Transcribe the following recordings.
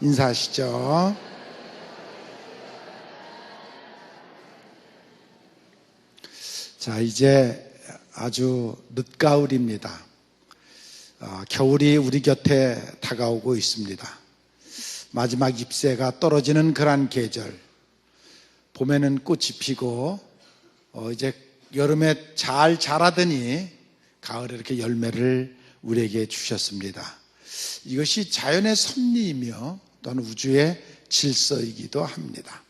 인사하시죠. 자, 이제 아주 늦가을입니다. 겨울이 우리 곁에 다가오고 있습니다. 마지막 잎새가 떨어지는 그러한 계절. 봄에는 꽃이 피고 이제 여름에 잘 자라더니 가을에 이렇게 열매를 우리에게 주셨습니다. 이것이 자연의 섭리이며 또한 우주의 질서이기도 합니다.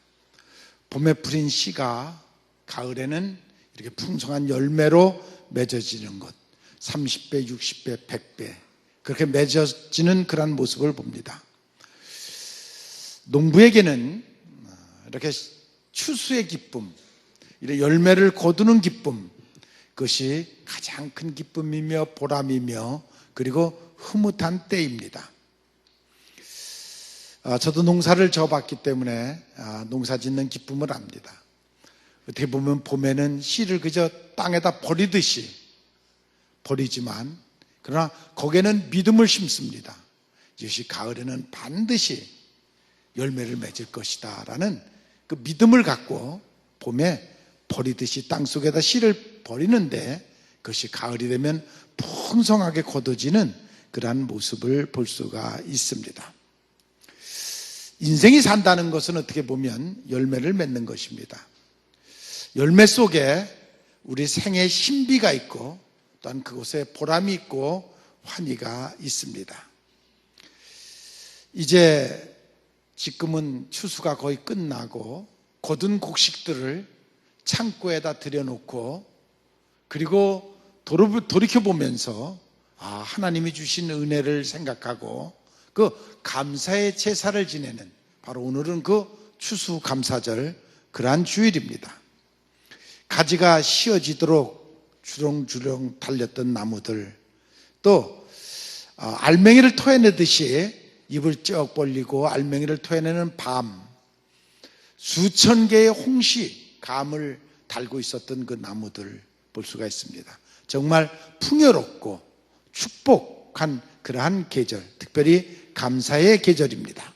봄에 뿌린 씨가 가을에는 이렇게 풍성한 열매로 맺어지는 것, 30배, 60배, 100배 그렇게 맺어지는 그런 모습을 봅니다. 농부에게는 이렇게 추수의 기쁨, 이런 열매를 거두는 기쁨, 그것이 가장 큰 기쁨이며 보람이며 그리고 흐뭇한 때입니다. 저도 농사를 져봤기 때문에 농사 짓는 기쁨을 압니다. 어떻게 보면 봄에는 씨를 그저 땅에다 버리듯이 버리지만 그러나 거기에는 믿음을 심습니다. 이것이 가을에는 반드시 열매를 맺을 것이다 라는 그 믿음을 갖고 봄에 버리듯이 땅속에다 씨를 버리는데 그것이 가을이 되면 풍성하게 거둬지는 그러한 모습을 볼 수가 있습니다. 인생이 산다는 것은 어떻게 보면 열매를 맺는 것입니다. 열매 속에 우리 생의 신비가 있고 또한 그곳에 보람이 있고 환희가 있습니다. 이제 지금은 추수가 거의 끝나고 거둔 곡식들을 창고에다 들여놓고 그리고 돌이켜보면서 하나님이 주신 은혜를 생각하고 그 감사의 제사를 지내는 바로 오늘은 그 추수감사절 그러한 주일입니다. 가지가 씌어지도록 주렁주렁 달렸던 나무들 또 알맹이를 토해내듯이 입을 쩍 벌리고 알맹이를 토해내는 밤 수천 개의 홍시 감을 달고 있었던 그 나무들 볼 수가 있습니다. 정말 풍요롭고 축복한 그러한 계절, 특별히 감사의 계절입니다.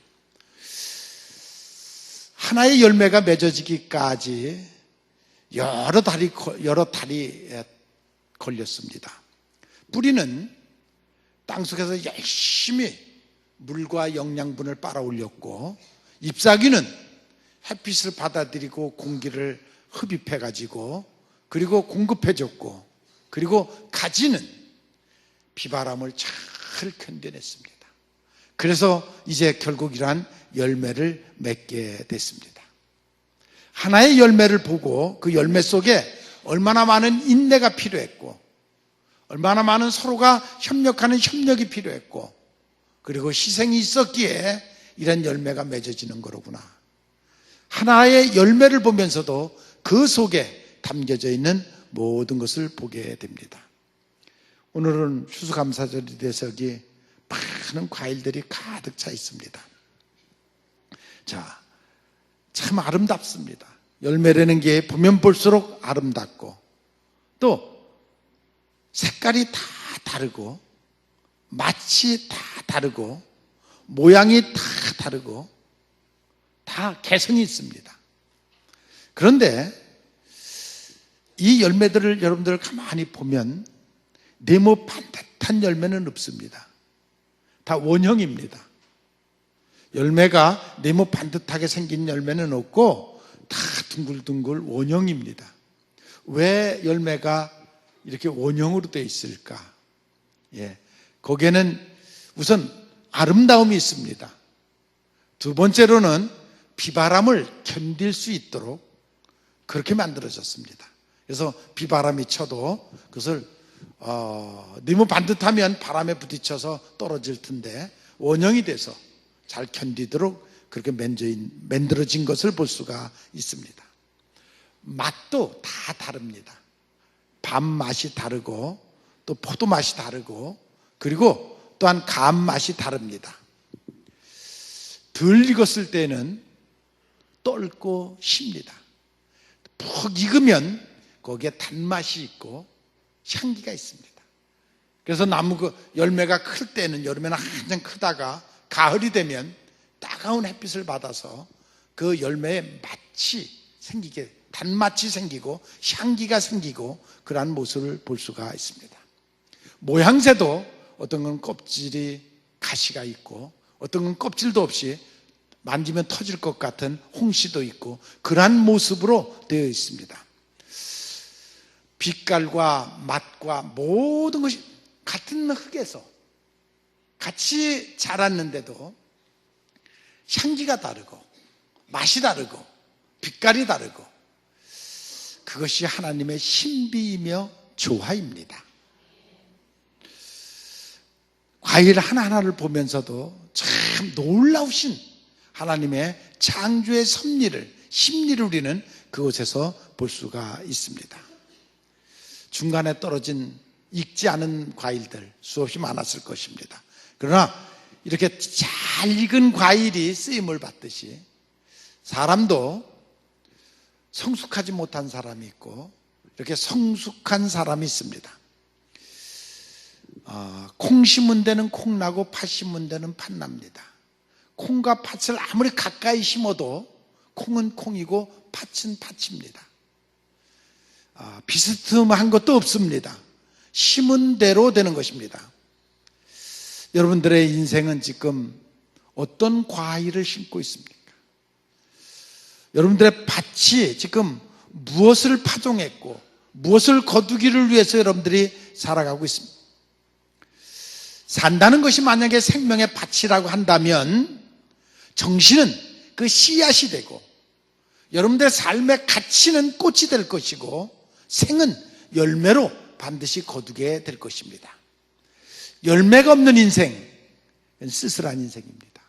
하나의 열매가 맺어지기까지 여러 달이 걸렸습니다. 뿌리는 땅속에서 열심히 물과 영양분을 빨아올렸고 잎사귀는 햇빛을 받아들이고 공기를 흡입해가지고 그리고 공급해줬고 그리고 가지는 비바람을 잘 견뎌냈습니다. 그래서 이제 결국 이러한 열매를 맺게 됐습니다. 하나의 열매를 보고 그 열매 속에 얼마나 많은 인내가 필요했고 얼마나 많은 서로가 협력하는 협력이 필요했고 그리고 희생이 있었기에 이런 열매가 맺어지는 거로구나. 하나의 열매를 보면서도 그 속에 담겨져 있는 모든 것을 보게 됩니다. 오늘은 추수감사절이 돼서 여기 많은 과일들이 가득 차 있습니다. 자, 참 아름답습니다. 열매라는 게 보면 볼수록 아름답고 또 색깔이 다 다르고 맛이 다 다르고 모양이 다 다르고 다 개성이 있습니다. 그런데 이 열매들을 여러분들 가만히 보면 네모 반듯한 열매는 없습니다. 다 원형입니다. 열매가 네모 반듯하게 생긴 열매는 없고 다 둥글둥글 원형입니다. 왜 열매가 이렇게 원형으로 되어 있을까? 거기에는 우선 아름다움이 있습니다. 두 번째로는 비바람을 견딜 수 있도록 그렇게 만들어졌습니다. 그래서 비바람이 쳐도 그것을 너무 반듯하면 바람에 부딪혀서 떨어질 텐데 원형이 돼서 잘 견디도록 그렇게 만들어진 것을 볼 수가 있습니다. 맛도 다 다릅니다. 밤 맛이 다르고 또 포도 맛이 다르고 그리고 또한 감 맛이 다릅니다. 덜 익었을 때는 떫고 쉽니다. 푹 익으면 거기에 단맛이 있고 향기가 있습니다. 그래서 나무 그 열매가 클 때는 여름에는 한참 크다가 가을이 되면 딱 차가운 햇빛을 받아서 그 열매에 맛이 생기게, 단맛이 생기고 향기가 생기고 그러한 모습을 볼 수가 있습니다. 모양새도 어떤 건 껍질이 가시가 있고 어떤 건 껍질도 없이 만지면 터질 것 같은 홍시도 있고 그러한 모습으로 되어 있습니다. 빛깔과 맛과 모든 것이 같은 흙에서 같이 자랐는데도 향기가 다르고 맛이 다르고 빛깔이 다르고 그것이 하나님의 신비이며 조화입니다. 과일 하나하나를 보면서도 참 놀라우신 하나님의 창조의 섭리를, 심리를 우리는 그곳에서 볼 수가 있습니다. 중간에 떨어진 익지 않은 과일들 수없이 많았을 것입니다. 그러나 이렇게 잘 익은 과일이 쓰임을 받듯이 사람도 성숙하지 못한 사람이 있고 이렇게 성숙한 사람이 있습니다. 콩 심은 데는 콩 나고 팥 심은 데는 팥 납니다. 콩과 팥을 아무리 가까이 심어도 콩은 콩이고 팥은 팥입니다. 비스듬한 것도 없습니다. 심은 대로 되는 것입니다. 여러분들의 인생은 지금 어떤 과일을 심고 있습니까? 여러분들의 밭이 지금 무엇을 파종했고 무엇을 거두기를 위해서 여러분들이 살아가고 있습니다. 산다는 것이 만약에 생명의 밭이라고 한다면 정신은 그 씨앗이 되고 여러분들의 삶의 가치는 꽃이 될 것이고 생은 열매로 반드시 거두게 될 것입니다. 열매가 없는 인생, 쓸쓸한 인생입니다.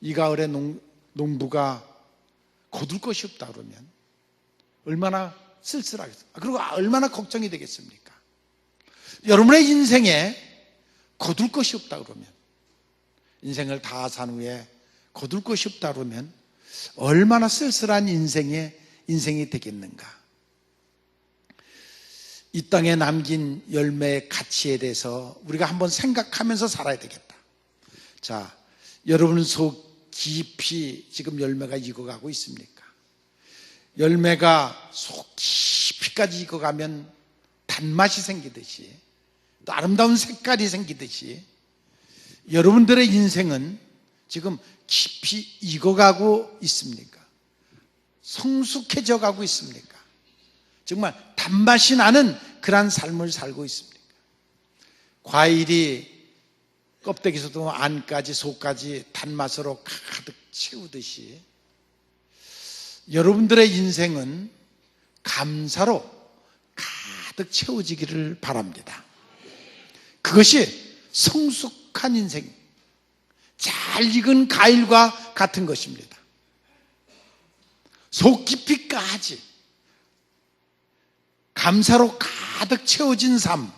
이 가을에 농부가 거둘 것이 없다 그러면 얼마나 쓸쓸하겠습니까? 그리고 얼마나 걱정이 되겠습니까? 여러분의 인생에 거둘 것이 없다 그러면, 인생을 다 산 후에 거둘 것이 없다 그러면 얼마나 쓸쓸한 인생이 되겠는가? 이 땅에 남긴 열매의 가치에 대해서 우리가 한번 생각하면서 살아야 되겠다. 자, 여러분 속 깊이 지금 열매가 익어가고 있습니까? 열매가 속 깊이까지 익어가면 단맛이 생기듯이 또 아름다운 색깔이 생기듯이 여러분들의 인생은 지금 깊이 익어가고 있습니까? 성숙해져 가고 있습니까? 정말 단맛이 나는 그러한 삶을 살고 있습니까? 과일이 껍데기에서도 안까지 속까지 단맛으로 가득 채우듯이 여러분들의 인생은 감사로 가득 채워지기를 바랍니다. 그것이 성숙한 인생, 잘 익은 과일과 같은 것입니다. 속 깊이까지 감사로 가득 채워진 삶,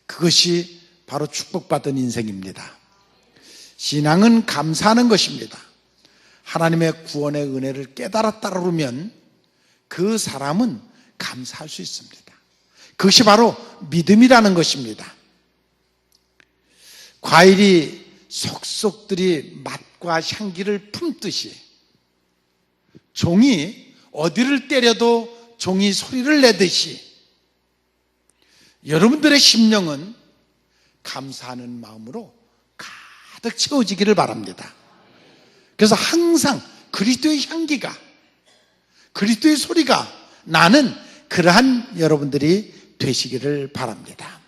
그것이 바로 축복받은 인생입니다. 신앙은 감사하는 것입니다. 하나님의 구원의 은혜를 깨달았다 그러면 그 사람은 감사할 수 있습니다. 그것이 바로 믿음이라는 것입니다. 과일이 속속들이 맛과 향기를 품듯이 종이 어디를 때려도 종이 소리를 내듯이 여러분들의 심령은 감사하는 마음으로 가득 채워지기를 바랍니다. 그래서 항상 그리스도의 향기가, 그리스도의 소리가 나는 그러한 여러분들이 되시기를 바랍니다.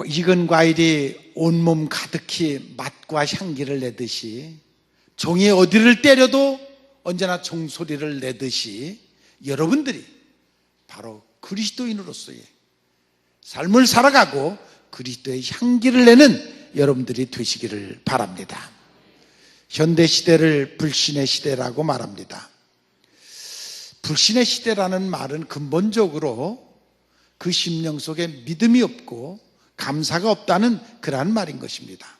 익은 과일이 온몸 가득히 맛과 향기를 내듯이 종이 어디를 때려도 언제나 종소리를 내듯이 여러분들이 바로 그리스도인으로서의 삶을 살아가고 그리스도의 향기를 내는 여러분들이 되시기를 바랍니다. 현대시대를 불신의 시대라고 말합니다. 불신의 시대라는 말은 근본적으로 그 심령 속에 믿음이 없고 감사가 없다는 그러한 말인 것입니다.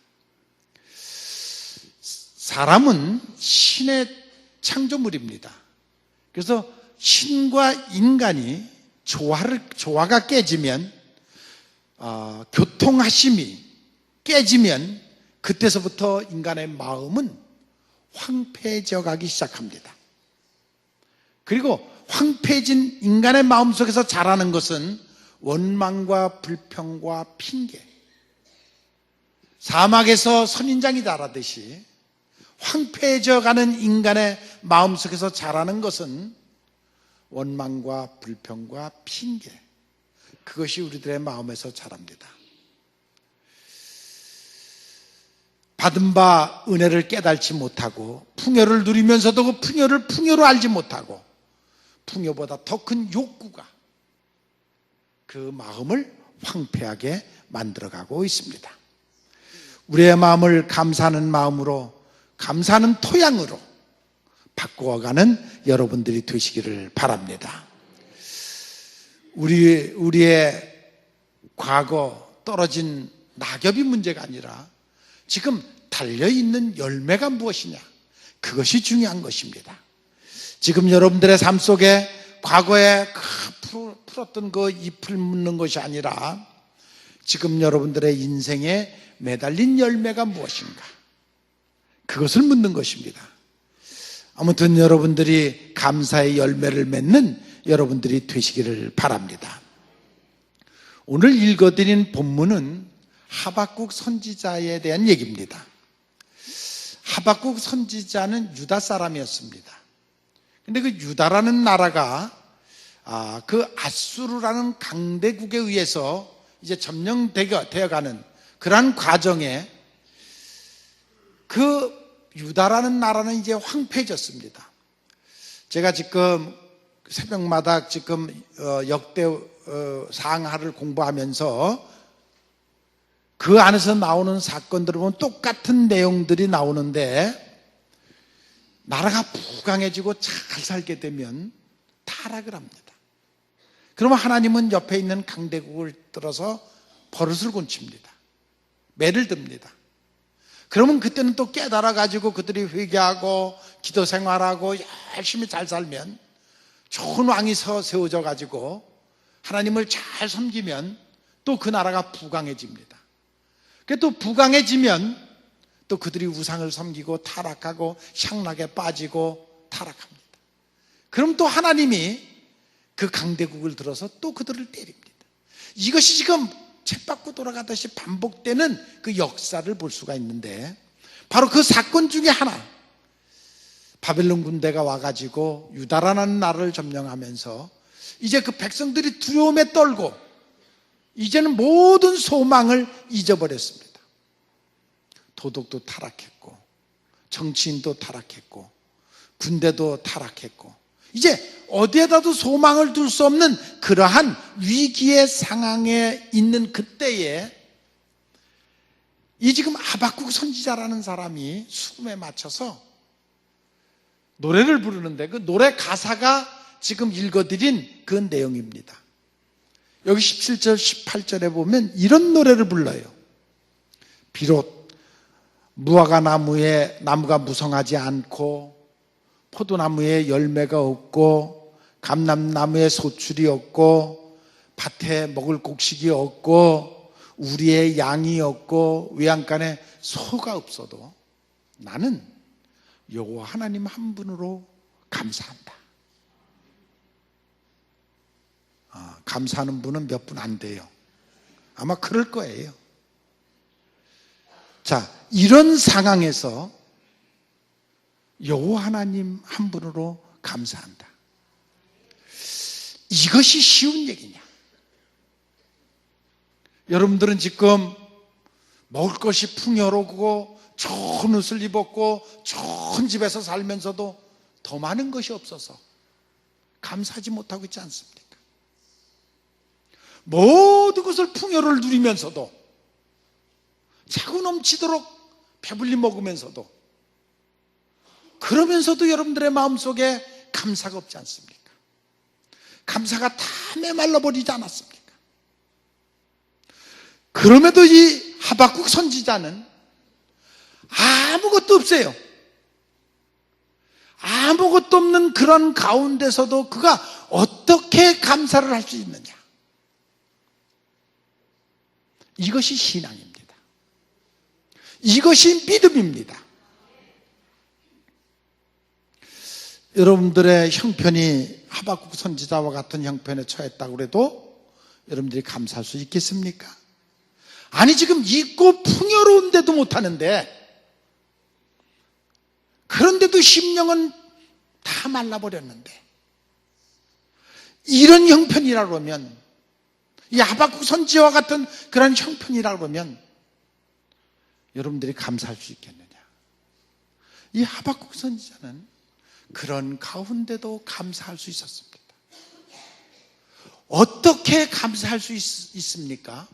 사람은 신의 창조물입니다. 그래서 신과 인간이 조화가 깨지면 교통하심이 깨지면 그때서부터 인간의 마음은 황폐해져 가기 시작합니다. 그리고 황폐해진 인간의 마음속에서 자라는 것은 원망과 불평과 핑계, 사막에서 선인장이 자라듯이 황폐해져 가는 인간의 마음속에서 자라는 것은 원망과 불평과 핑계, 그것이 우리들의 마음에서 자랍니다. 받은 바 은혜를 깨달지 못하고 풍요를 누리면서도 그 풍요를 풍요로 알지 못하고 풍요보다 더 큰 욕구가 그 마음을 황폐하게 만들어가고 있습니다. 우리의 마음을 감사하는 마음으로, 감사하는 토양으로 바꾸어가는 여러분들이 되시기를 바랍니다. 우리의 과거 떨어진 낙엽이 문제가 아니라 지금 달려있는 열매가 무엇이냐, 그것이 중요한 것입니다. 지금 여러분들의 삶 속에 과거에 풀었던 그 잎을 묻는 것이 아니라 지금 여러분들의 인생에 매달린 열매가 무엇인가, 그것을 묻는 것입니다. 아무튼 여러분들이 감사의 열매를 맺는 여러분들이 되시기를 바랍니다. 오늘 읽어드린 본문은 하박국 선지자에 대한 얘기입니다. 하박국 선지자는 유다 사람이었습니다. 근데 그 유다라는 나라가 그 아수르라는 강대국에 의해서 이제 점령되어가는 그러한 과정에 그 유다라는 나라는 이제 황폐해졌습니다. 제가 지금 새벽마다 지금 역대 상하를 공부하면서 그 안에서 나오는 사건들을 보면 똑같은 내용들이 나오는데, 나라가 부강해지고 잘 살게 되면 타락을 합니다. 그러면 하나님은 옆에 있는 강대국을 들어서 버릇을 고칩니다. 매를 듭니다. 그러면 그때는 또 깨달아가지고 그들이 회개하고 기도 생활하고 열심히 잘 살면, 좋은 왕이 세워져 가지고 하나님을 잘 섬기면 또 그 나라가 부강해집니다. 또 부강해지면 또 그들이 우상을 섬기고 타락하고 향락에 빠지고 타락합니다. 그럼 또 하나님이 그 강대국을 들어서 또 그들을 때립니다. 이것이 지금 쳇바퀴 돌아가듯이 반복되는 그 역사를 볼 수가 있는데, 바로 그 사건 중에 하나, 바벨론 군대가 와가지고 유다라는 나라를 점령하면서 이제 그 백성들이 두려움에 떨고 이제는 모든 소망을 잊어버렸습니다. 도덕도 타락했고 정치인도 타락했고 군대도 타락했고 이제 어디에다도 소망을 둘 수 없는 그러한 위기의 상황에 있는 그때에 이 지금 하박국 선지자라는 사람이 수금에 맞춰서 노래를 부르는데, 그 노래 가사가 지금 읽어드린 그 내용입니다. 여기 17절 18절에 보면 이런 노래를 불러요. 비록 무화과 나무가 무성하지 않고 포도나무에 열매가 없고 감람나무에 소출이 없고 밭에 먹을 곡식이 없고 우리의 양이 없고 외양간에 소가 없어도 나는 여호와 하나님 한 분으로 감사한다. 감사하는 분은 몇 분 안 돼요. 아마 그럴 거예요. 자, 이런 상황에서 여호와 하나님 한 분으로 감사한다. 이것이 쉬운 얘기냐? 여러분들은 지금 먹을 것이 풍요롭고 좋은 옷을 입었고 좋은 집에서 살면서도 더 많은 것이 없어서 감사하지 못하고 있지 않습니까? 모든 것을 풍요를 누리면서도 차고 넘치도록 배불리 먹으면서도, 그러면서도 여러분들의 마음속에 감사가 없지 않습니까? 감사가 다 메말라 버리지 않았습니까? 그럼에도 이 하박국 선지자는 아무것도 없어요. 아무것도 없는 그런 가운데서도 그가 어떻게 감사를 할 수 있느냐? 이것이 신앙입니다. 이것이 믿음입니다. 여러분들의 형편이 하박국 선지자와 같은 형편에 처했다고 해도 여러분들이 감사할 수 있겠습니까? 아니, 지금 있고 풍요로운데도 못하는데, 그런데도 심령은 다 말라버렸는데, 이런 형편이라고 하면, 이 하박국 선지자와 같은 그런 형편이라고 하면 여러분들이 감사할 수 있겠느냐? 이 하박국 선지자는 그런 가운데도 감사할 수 있었습니다. 어떻게 감사할 수 있습니까?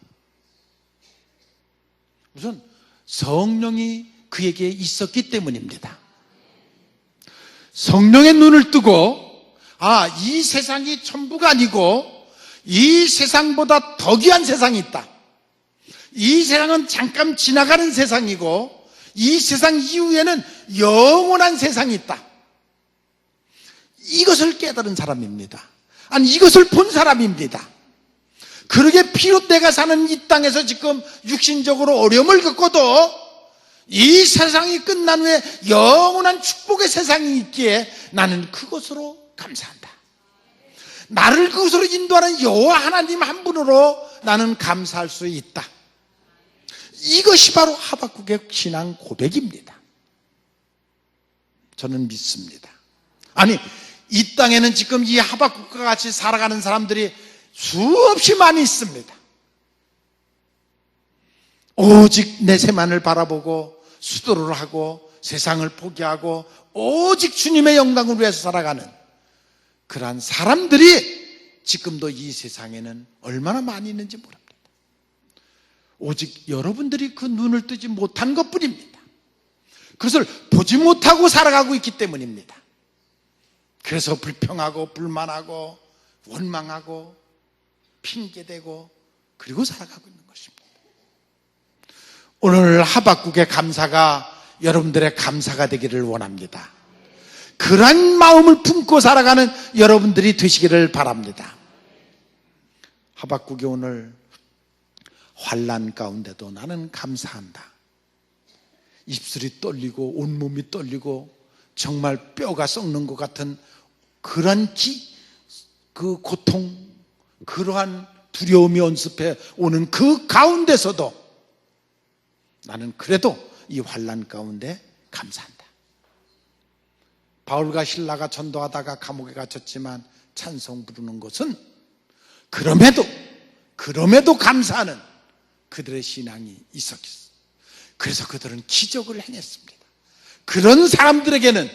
우선 성령이 그에게 있었기 때문입니다. 성령의 눈을 뜨고, 이 세상이 전부가 아니고 이 세상보다 더 귀한 세상이 있다. 이 세상은 잠깐 지나가는 세상이고 이 세상 이후에는 영원한 세상이 있다. 이것을 깨달은 사람입니다. 아니, 이것을 본 사람입니다. 그러게 비록 내가 사는 이 땅에서 지금 육신적으로 어려움을 겪어도 이 세상이 끝난 후에 영원한 축복의 세상이 있기에 나는 그것으로 감사한다. 나를 그것으로 인도하는 여호와 하나님 한 분으로 나는 감사할 수 있다. 이것이 바로 하박국의 신앙 고백입니다. 저는 믿습니다. 아니, 이 땅에는 지금 이 하박국과 같이 살아가는 사람들이 수없이 많이 있습니다. 오직 내세만을 바라보고 수도를 하고 세상을 포기하고 오직 주님의 영광을 위해서 살아가는 그러한 사람들이 지금도 이 세상에는 얼마나 많이 있는지 모릅니다. 오직 여러분들이 그 눈을 뜨지 못한 것뿐입니다. 그것을 보지 못하고 살아가고 있기 때문입니다. 그래서 불평하고 불만하고 원망하고 핑계대고 그리고 살아가고 있는 것입니다. 오늘 하박국의 감사가 여러분들의 감사가 되기를 원합니다. 그러한 마음을 품고 살아가는 여러분들이 되시기를 바랍니다. 하박국이 오늘 환난 가운데도 나는 감사한다. 입술이 떨리고 온몸이 떨리고 정말 뼈가 썩는 것 같은 그러한 그 고통, 그러한 두려움이 언습해 오는 그 가운데서도 나는 그래도 이 환난 가운데 감사한다. 바울과 실라가 전도하다가 감옥에 갇혔지만 찬송 부르는 것은 그럼에도 감사하는 그들의 신앙이 있었겠어. 그래서 그들은 기적을 행했습니다. 그런 사람들에게는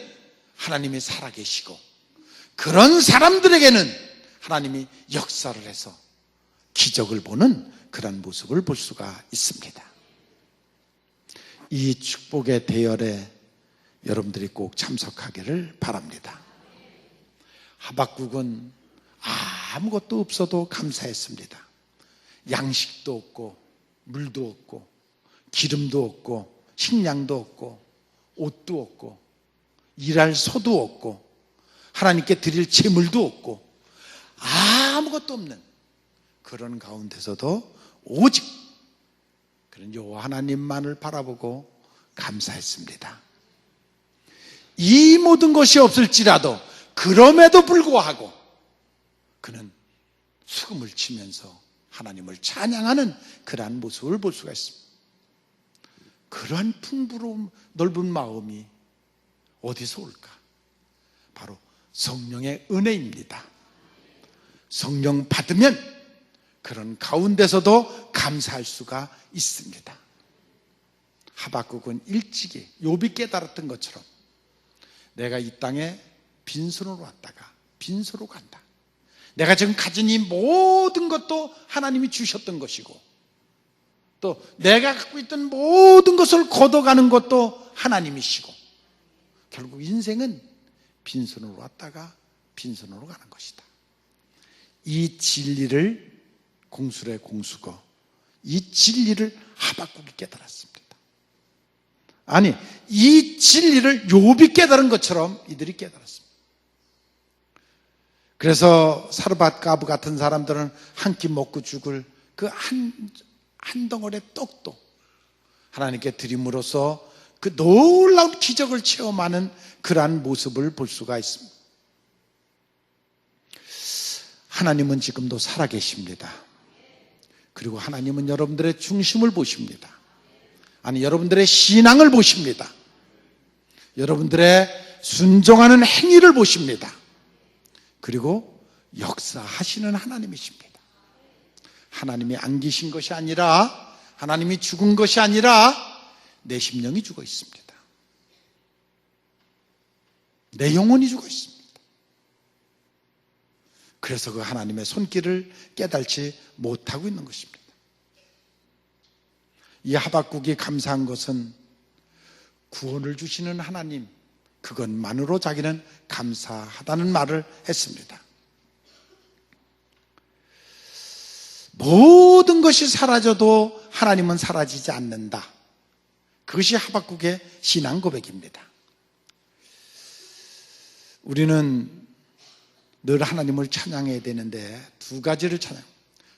하나님이 살아계시고 그런 사람들에게는 하나님이 역사를 해서 기적을 보는 그런 모습을 볼 수가 있습니다. 이 축복의 대열에 여러분들이 꼭 참석하기를 바랍니다. 하박국은 아무것도 없어도 감사했습니다. 양식도 없고 물도 없고 기름도 없고 식량도 없고 옷도 없고 일할 소도 없고 하나님께 드릴 제물도 없고 아무것도 없는 그런 가운데서도 오직 그런 여호와 하나님만을 바라보고 감사했습니다. 이 모든 것이 없을지라도 그럼에도 불구하고 그는 수금을 치면서 하나님을 찬양하는 그러한 모습을 볼 수가 있습니다. 그러한 풍부로움 넓은 마음이 어디서 올까? 바로 성령의 은혜입니다. 성령 받으면 그런 가운데서도 감사할 수가 있습니다. 하박국은 일찍이 욥이 깨달았던 것처럼 내가 이 땅에 빈손으로 왔다가 빈손으로 간다. 내가 지금 가진 이 모든 것도 하나님이 주셨던 것이고 또 내가 갖고 있던 모든 것을 걷어가는 것도 하나님이시고 결국 인생은 빈손으로 왔다가 빈손으로 가는 것이다. 이 진리를 공술의 공수거 이 진리를 하박국이 깨달았습니다. 아니, 이 진리를 욥이 깨달은 것처럼 이들이 깨달았습니다. 그래서 사르밧 가브 같은 사람들은 한 끼 먹고 죽을 그 한 덩어리 떡도 하나님께 드림으로써 그 놀라운 기적을 체험하는 그러한 모습을 볼 수가 있습니다. 하나님은 지금도 살아계십니다. 그리고 하나님은 여러분들의 중심을 보십니다. 아니, 여러분들의 신앙을 보십니다. 여러분들의 순종하는 행위를 보십니다. 그리고 역사하시는 하나님이십니다. 하나님이 안 계신 것이 아니라, 하나님이 죽은 것이 아니라 내 심령이 죽어 있습니다. 내 영혼이 죽어 있습니다. 그래서 그 하나님의 손길을 깨달지 못하고 있는 것입니다. 이 하박국이 감사한 것은 구원을 주시는 하나님, 그것만으로 자기는 감사하다는 말을 했습니다. 모든 것이 사라져도 하나님은 사라지지 않는다. 그것이 하박국의 신앙 고백입니다. 우리는 늘 하나님을 찬양해야 되는데 두 가지를 찬양.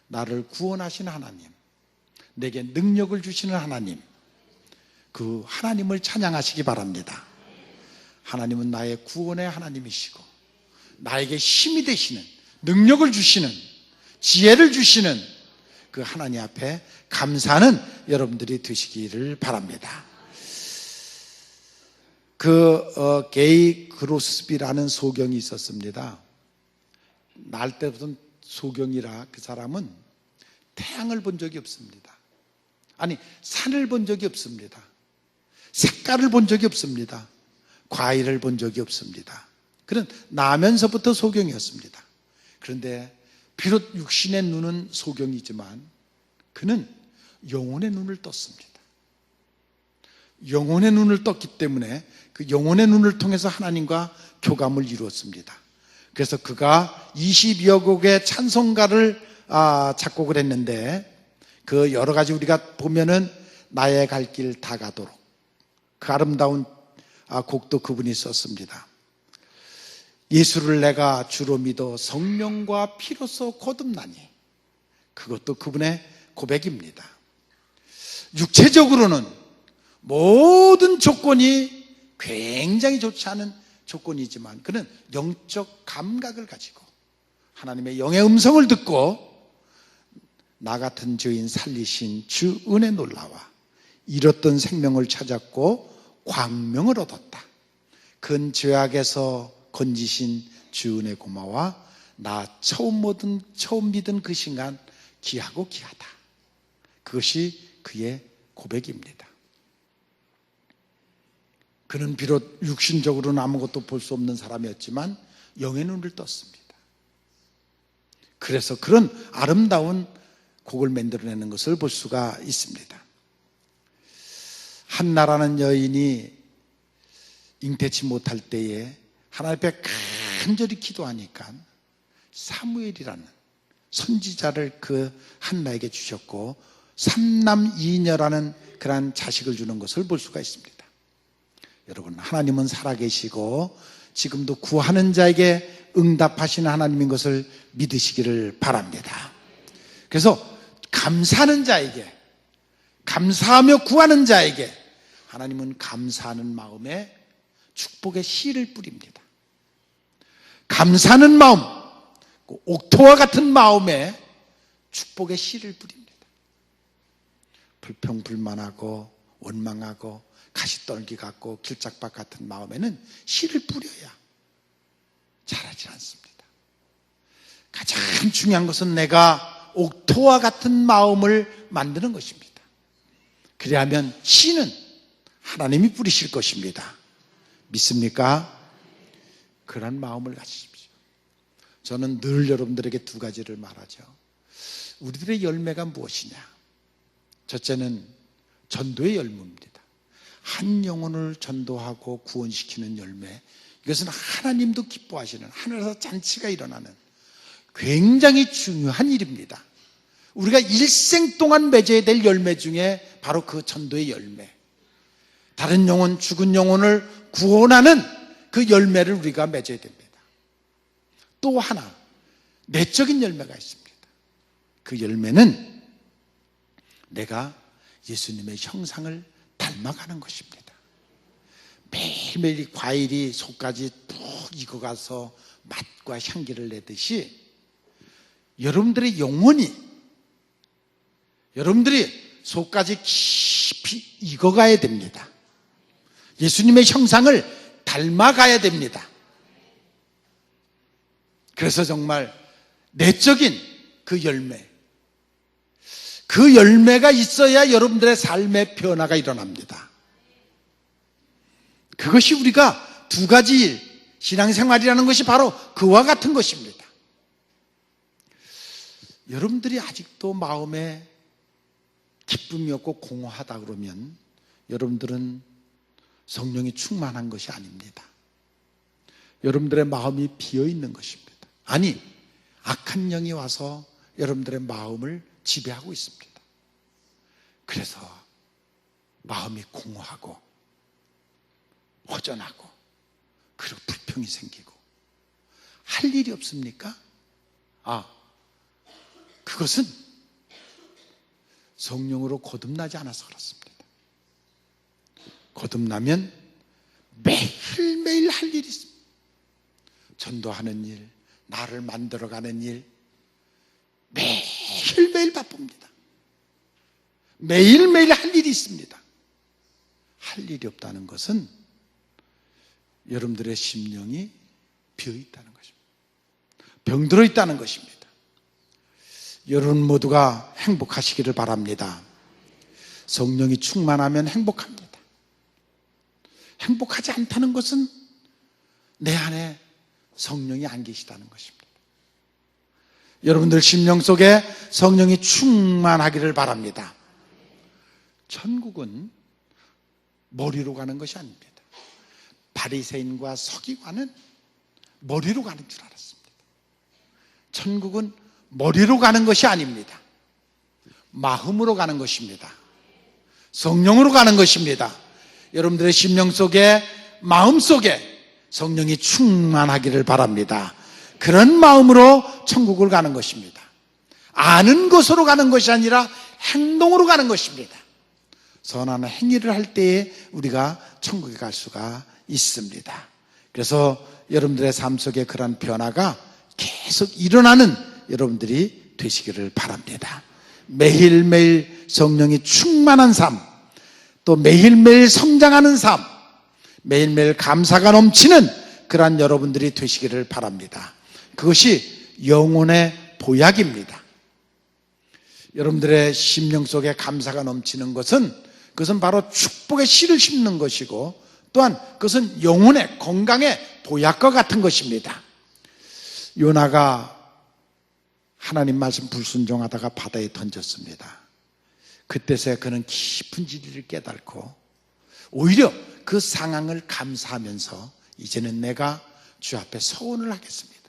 나를 구원하시는 하나님, 내게 능력을 주시는 하나님, 그 하나님을 찬양하시기 바랍니다. 하나님은 나의 구원의 하나님이시고 나에게 힘이 되시는, 능력을 주시는, 지혜를 주시는 그 하나님 앞에 감사하는 여러분들이 되시기를 바랍니다. 게이 그로스비라는 소경이 있었습니다. 날 때부터 소경이라 그 사람은 태양을 본 적이 없습니다. 아니, 산을 본 적이 없습니다. 색깔을 본 적이 없습니다. 과일을 본 적이 없습니다. 그는 나면서부터 소경이었습니다. 그런데 비록 육신의 눈은 소경이지만 그는 영혼의 눈을 떴습니다. 영혼의 눈을 떴기 때문에 그 영혼의 눈을 통해서 하나님과 교감을 이루었습니다. 그래서 그가 20여 곡의 찬송가를 작곡을 했는데, 그 여러 가지 우리가 보면은 나의 갈 길 다 가도록, 그 아름다운 곡도 그분이 썼습니다. 예수를 내가 주로 믿어 성령과 피로써 거듭나니, 그것도 그분의 고백입니다. 육체적으로는 모든 조건이 굉장히 좋지 않은 조건이지만 그는 영적 감각을 가지고 하나님의 영의 음성을 듣고 나 같은 죄인 살리신 주 은혜 놀라와 잃었던 생명을 찾았고 광명을 얻었다. 근 죄악에서 건지신 주 은혜 고마워. 나 처음 믿은 그 순간 귀하고 귀하다. 그것이 그의 고백입니다. 그는 비록 육신적으로는 아무것도 볼 수 없는 사람이었지만 영의 눈을 떴습니다. 그래서 그런 아름다운 곡을 만들어내는 것을 볼 수가 있습니다. 한나라는 여인이 잉태치 못할 때에 하나님 앞에 간절히 기도하니까 사무엘이라는 선지자를 그 한나에게 주셨고 삼남이녀라는 그러한 자식을 주는 것을 볼 수가 있습니다. 여러분, 하나님은 살아계시고 지금도 구하는 자에게 응답하시는 하나님인 것을 믿으시기를 바랍니다. 그래서 감사하는 자에게, 감사하며 구하는 자에게 하나님은 감사하는 마음에 축복의 씨를 뿌립니다. 감사하는 마음, 옥토와 같은 마음에 축복의 씨를 뿌립니다. 불평불만하고 원망하고 가시떨기 같고 길짝박 같은 마음에는 씨를 뿌려야 자라지 않습니다. 가장 중요한 것은 내가 옥토와 같은 마음을 만드는 것입니다. 그래야면 씨는 하나님이 뿌리실 것입니다. 믿습니까? 그런 마음을 가지십시오. 저는 늘 여러분들에게 두 가지를 말하죠. 우리들의 열매가 무엇이냐? 첫째는 전도의 열매입니다. 한 영혼을 전도하고 구원시키는 열매, 이것은 하나님도 기뻐하시는, 하늘에서 잔치가 일어나는 굉장히 중요한 일입니다. 우리가 일생 동안 맺어야 될 열매 중에 바로 그 전도의 열매, 다른 영혼, 죽은 영혼을 구원하는 그 열매를 우리가 맺어야 됩니다. 또 하나 내적인 열매가 있습니다. 그 열매는 내가 예수님의 형상을 닮아가는 것입니다. 매일매일 과일이 속까지 푹 익어가서 맛과 향기를 내듯이 여러분들의 영혼이, 여러분들이 속까지 깊이 익어가야 됩니다. 예수님의 형상을 닮아가야 됩니다. 그래서 정말 내적인 그 열매가 있어야 여러분들의 삶의 변화가 일어납니다. 그것이 우리가 두 가지 일, 신앙생활이라는 것이 바로 그와 같은 것입니다. 여러분들이 아직도 마음에 기쁨이 없고 공허하다 그러면 여러분들은 성령이 충만한 것이 아닙니다. 여러분들의 마음이 비어있는 것입니다. 아니, 악한 영이 와서 여러분들의 마음을 지배하고 있습니다. 그래서 마음이 공허하고 허전하고 그리고 불평이 생기고 할 일이 없습니까? 그것은 성령으로 거듭나지 않아서 그렇습니다. 거듭나면 매일매일 할 일이 있습니다. 전도하는 일, 나를 만들어가는 일, 매일매일 바쁩니다. 매일매일 할 일이 있습니다. 할 일이 없다는 것은 여러분들의 심령이 비어있다는 것입니다. 병들어 있다는 것입니다. 여러분 모두가 행복하시기를 바랍니다. 성령이 충만하면 행복합니다. 행복하지 않다는 것은 내 안에 성령이 안 계시다는 것입니다. 여러분들 심령 속에 성령이 충만하기를 바랍니다. 천국은 머리로 가는 것이 아닙니다. 바리새인과 서기관은 머리로 가는 줄 알았습니다. 천국은 머리로 가는 것이 아닙니다. 마음으로 가는 것입니다. 성령으로 가는 것입니다. 여러분들의 심령 속에, 마음 속에 성령이 충만하기를 바랍니다. 그런 마음으로 천국을 가는 것입니다. 아는 것으로 가는 것이 아니라 행동으로 가는 것입니다. 선한 행위를 할 때에 우리가 천국에 갈 수가 있습니다. 그래서 여러분들의 삶 속에 그런 변화가 계속 일어나는 여러분들이 되시기를 바랍니다. 매일매일 성령이 충만한 삶, 또 매일매일 성장하는 삶, 매일매일 감사가 넘치는 그러한 여러분들이 되시기를 바랍니다. 그것이 영혼의 보약입니다. 여러분들의 심령 속에 감사가 넘치는 것은 그것은 바로 축복의 씨를 심는 것이고 또한 그것은 영혼의 건강의 보약과 같은 것입니다. 요나가 하나님 말씀 불순종하다가 바다에 던졌습니다. 그때서야 그는 깊은 진리를 깨닫고 오히려 그 상황을 감사하면서 이제는 내가 주 앞에 서원을 하겠습니다.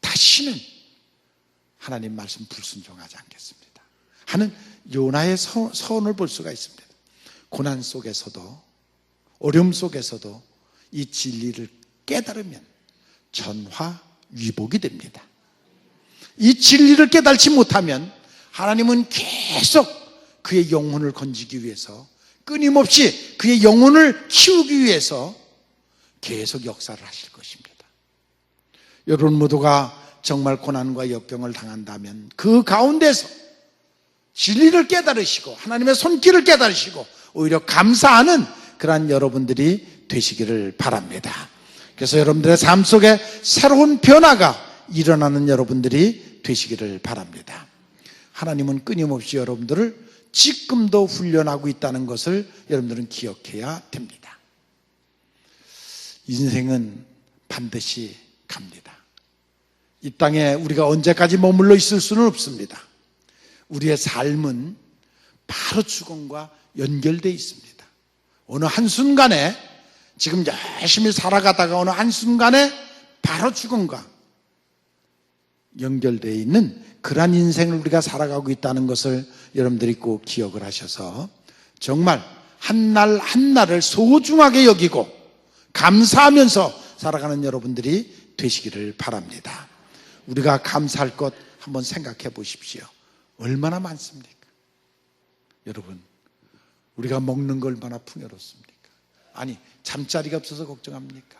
다시는 하나님 말씀 불순종하지 않겠습니다 하는 요나의 서원을 볼 수가 있습니다. 고난 속에서도 어려움 속에서도 이 진리를 깨달으면 전화위복이 됩니다. 이 진리를 깨달지 못하면 하나님은 계속 그의 영혼을 건지기 위해서, 끊임없이 그의 영혼을 키우기 위해서 계속 역사를 하실 것입니다. 여러분 모두가 정말 고난과 역경을 당한다면 그 가운데서 진리를 깨달으시고 하나님의 손길을 깨달으시고 오히려 감사하는 그러한 여러분들이 되시기를 바랍니다. 그래서 여러분들의 삶 속에 새로운 변화가 일어나는 여러분들이 되시기를 바랍니다. 하나님은 끊임없이 여러분들을 지금도 훈련하고 있다는 것을 여러분들은 기억해야 됩니다. 인생은 반드시 갑니다. 이 땅에 우리가 언제까지 머물러 있을 수는 없습니다. 우리의 삶은 바로 죽음과 연결되어 있습니다. 어느 한순간에 지금 열심히 살아가다가 어느 한순간에 바로 죽음과 연결되어 있는 그러한 인생을 우리가 살아가고 있다는 것을 여러분들이 꼭 기억을 하셔서 정말 한날 한날을 소중하게 여기고 감사하면서 살아가는 여러분들이 되시기를 바랍니다. 우리가 감사할 것 한번 생각해 보십시오. 얼마나 많습니까? 여러분, 우리가 먹는 걸 얼마나 풍요롭습니까? 아니, 잠자리가 없어서 걱정합니까?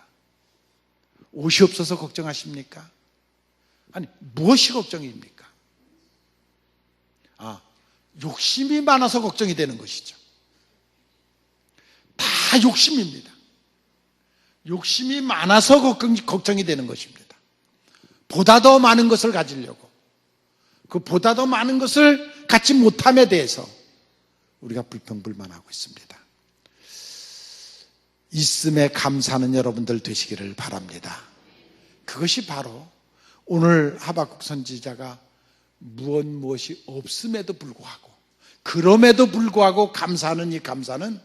옷이 없어서 걱정하십니까? 아니, 무엇이 걱정입니까? 욕심이 많아서 걱정이 되는 것이죠. 다 욕심입니다. 욕심이 많아서 걱정이 되는 것입니다. 보다 더 많은 것을 가지려고, 그 보다 더 많은 것을 갖지 못함에 대해서 우리가 불평불만하고 있습니다. 있음에 감사하는 여러분들 되시기를 바랍니다. 그것이 바로 오늘 하박국 선지자가 무엇이 없음에도 불구하고, 그럼에도 불구하고 감사하는 이 감사는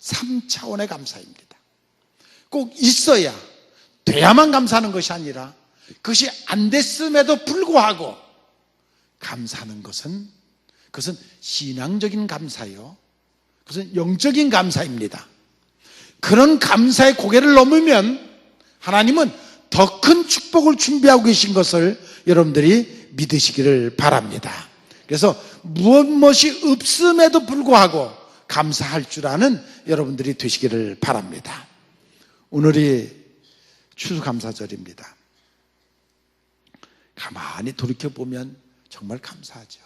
3차원의 감사입니다. 꼭 있어야, 돼야만 감사하는 것이 아니라 그것이 안 됐음에도 불구하고 감사하는 것은, 그것은 신앙적인 감사요, 그것은 영적인 감사입니다. 그런 감사의 고개를 넘으면 하나님은 더 큰 축복을 준비하고 계신 것을 여러분들이 믿으시기를 바랍니다. 그래서 무엇이 없음에도 불구하고 감사할 줄 아는 여러분들이 되시기를 바랍니다. 오늘이 추수감사절입니다. 가만히 돌이켜보면 정말 감사하죠.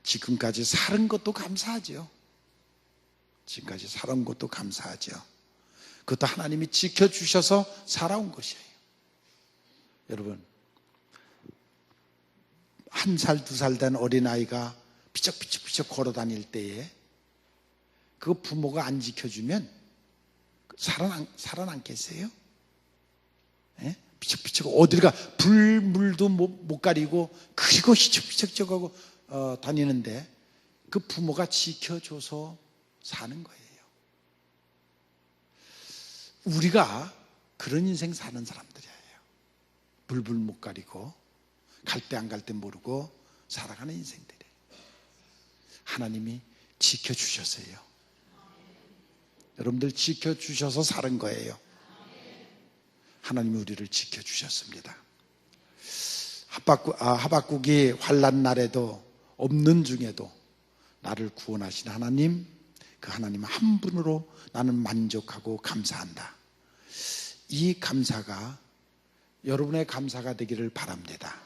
지금까지 살은 것도 감사하죠. 지금까지 살아온 것도 감사하죠. 그것도 하나님이 지켜주셔서 살아온 것이에요. 여러분, 1살, 2살 된 어린아이가 비쩍비쩍 걸어 다닐 때에 그 부모가 안 지켜주면 살아남겠어요? 예? 비쩍비쩍 어딜 가, 불물도 못 가리고 그리고 희쩍희쩍 다니는데 그 부모가 지켜줘서 사는 거예요. 우리가 그런 인생 사는 사람들이에요. 불불 못 가리고 갈 때 안 갈 때 모르고 살아가는 인생들이에요. 하나님이 지켜주셨어요. 여러분들 지켜주셔서 사는 거예요. 하나님이 우리를 지켜주셨습니다. 하박국이 환난 날에도 없는 중에도 나를 구원하신 하나님, 그 하나님 한 분으로 나는 만족하고 감사한다. 이 감사가 여러분의 감사가 되기를 바랍니다.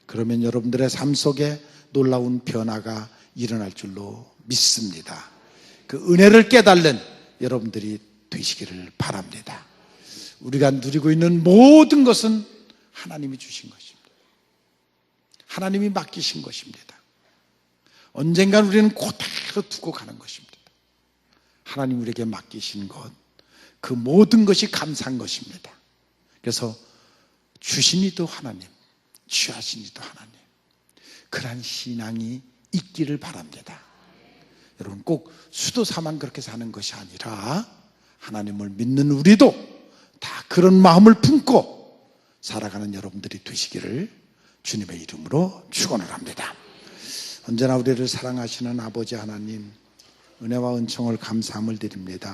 그러면 여러분들의 삶 속에 놀라운 변화가 일어날 줄로 믿습니다. 그 은혜를 깨달는 여러분들이 되시기를 바랍니다. 우리가 누리고 있는 모든 것은 하나님이 주신 것입니다. 하나님이 맡기신 것입니다. 언젠간 우리는 그대로 두고 가는 것입니다. 하나님 우리에게 맡기신 것, 그 모든 것이 감사한 것입니다. 그래서 주신 이도 하나님, 취하신 이도 하나님, 그러한 신앙이 있기를 바랍니다. 여러분, 꼭 수도사만 그렇게 사는 것이 아니라 하나님을 믿는 우리도 다 그런 마음을 품고 살아가는 여러분들이 되시기를 주님의 이름으로 축원을 합니다. 언제나 우리를 사랑하시는 아버지 하나님, 은혜와 은총을 감사함을 드립니다.